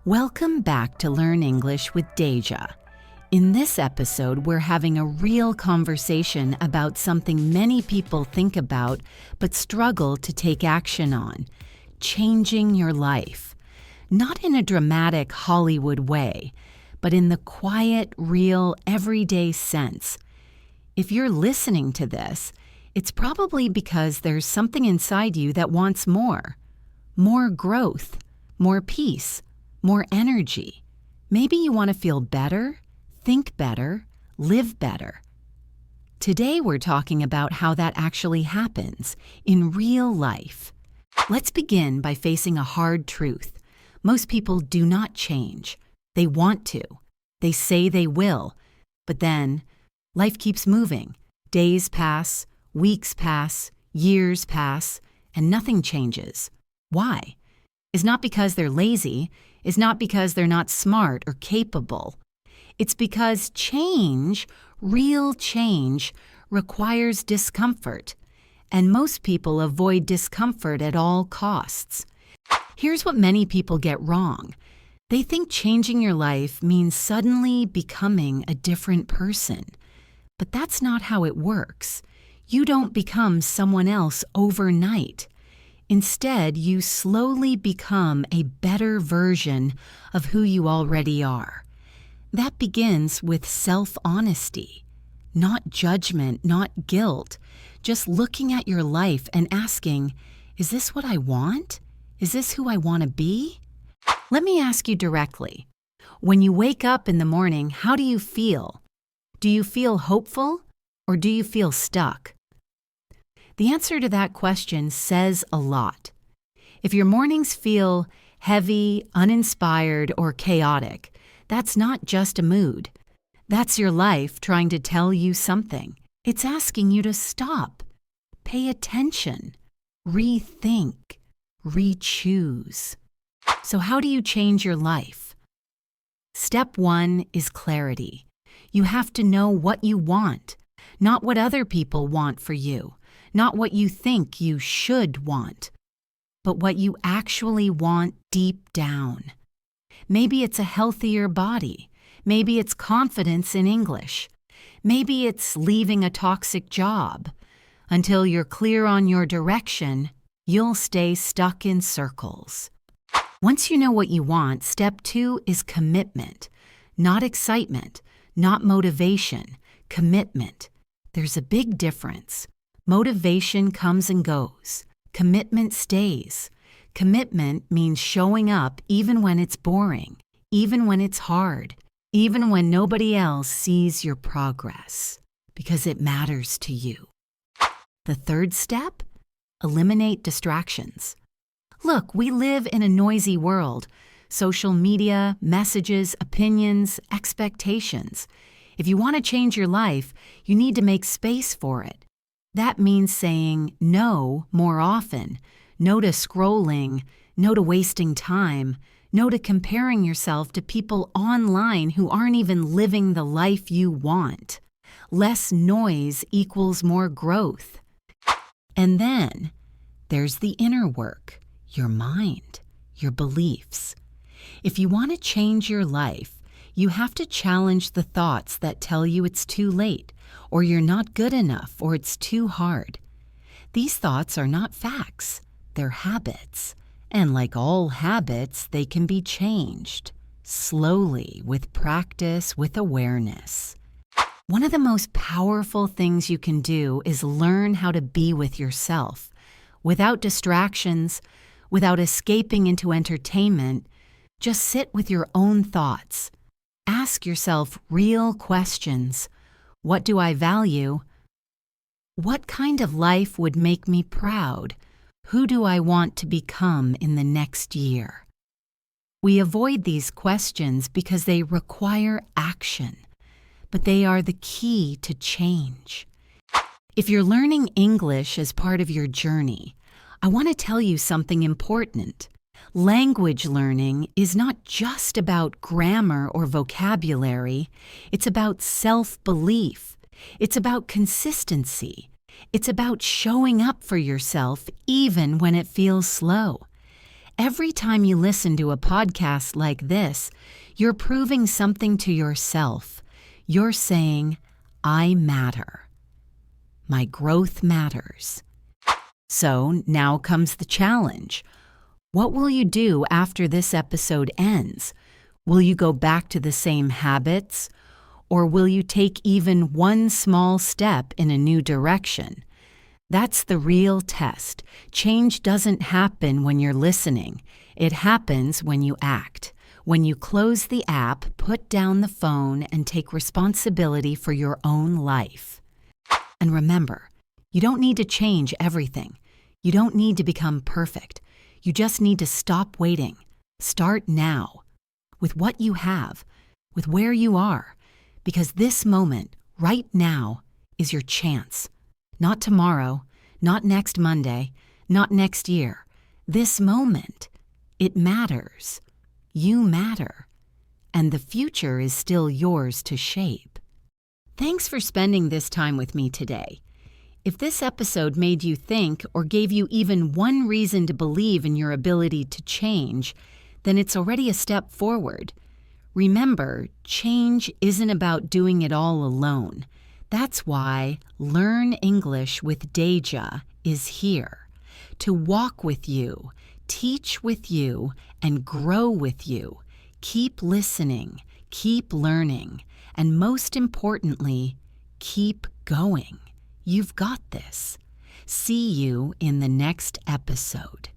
Welcome back to Learn English with Deja. In this episode, we're having a real conversation about something many people think about but struggle to take action on: changing your life. Not in a dramatic Hollywood way, but in the quiet, real, everyday sense. If you're listening to this, it's probably because there's something inside you that wants more. More growth, more peace, more energy. Maybe you want to feel better, think better, live better. Today we're talking about how that actually happens in real life. Let's begin by facing a hard truth. Most people do not change. They want to. They say they will. But then, life keeps moving. Days pass, weeks pass, years pass, and nothing changes. Why? It's not because they're lazy. It's not because they're not smart or capable. It's because change, real change, requires discomfort. And most people avoid discomfort at all costs. Here's what many people get wrong. They think changing your life means suddenly becoming a different person. But that's not how it works. You don't become someone else overnight. Instead, you slowly become a better version of who you already are. That begins with self-honesty, not judgment, not guilt, just looking at your life and asking, is this what I want? Is this who I want to be? Let me ask you directly. When you wake up in the morning, how do you feel? Do you feel hopeful or do you feel stuck? The answer to that question says a lot. If your mornings feel heavy, uninspired, or chaotic, that's not just a mood. That's your life trying to tell you something. It's asking you to stop, pay attention, rethink, re-choose. So how do you change your life? Step 1 is clarity. You have to know what you want, not what other people want for you. Not what you think you should want, but what you actually want deep down. Maybe it's a healthier body. Maybe it's confidence in English. Maybe it's leaving a toxic job. Until you're clear on your direction, you'll stay stuck in circles. Once you know what you want, step 2 is commitment. Not excitement, not motivation, commitment. There's a big difference. Motivation comes and goes. Commitment stays. Commitment means showing up even when it's boring, even when it's hard, even when nobody else sees your progress, because it matters to you. The third step? Eliminate distractions. Look, we live in a noisy world. Social media, messages, opinions, expectations. If you want to change your life, you need to make space for it. That means saying no more often, no to scrolling, no to wasting time, no to comparing yourself to people online who aren't even living the life you want. Less noise equals more growth. And then there's the inner work, your mind, your beliefs. If you want to change your life, you have to challenge the thoughts that tell you it's too late, or you're not good enough, or it's too hard. These thoughts are not facts, they're habits. And like all habits, they can be changed, slowly, with practice, with awareness. One of the most powerful things you can do is learn how to be with yourself, without distractions, without escaping into entertainment. Just sit with your own thoughts. Ask yourself real questions. What do I value? What kind of life would make me proud? Who do I want to become in the next year? We avoid these questions because they require action, but they are the key to change. If you're learning English as part of your journey, I want to tell you something important. Language learning is not just about grammar or vocabulary. It's about self-belief. It's about consistency. It's about showing up for yourself even when it feels slow. Every time you listen to a podcast like this, you're proving something to yourself. You're saying, I matter. My growth matters. So now comes the challenge. What will you do after this episode ends? Will you go back to the same habits? Or will you take even one small step in a new direction? That's the real test. Change doesn't happen when you're listening. It happens when you act. When you close the app, put down the phone, and take responsibility for your own life. And remember, you don't need to change everything. You don't need to become perfect. You just need to stop waiting. Start now, with what you have, with where you are, because this moment, right now, is your chance. Not tomorrow, not next Monday, not next year. This moment, it matters. You matter. And the future is still yours to shape. Thanks for spending this time with me today. If this episode made you think or gave you even one reason to believe in your ability to change, then it's already a step forward. Remember, change isn't about doing it all alone. That's why Learn English with Deja is here, to walk with you, teach with you, and grow with you. Keep listening, keep learning, and most importantly, keep going. You've got this. See you in the next episode.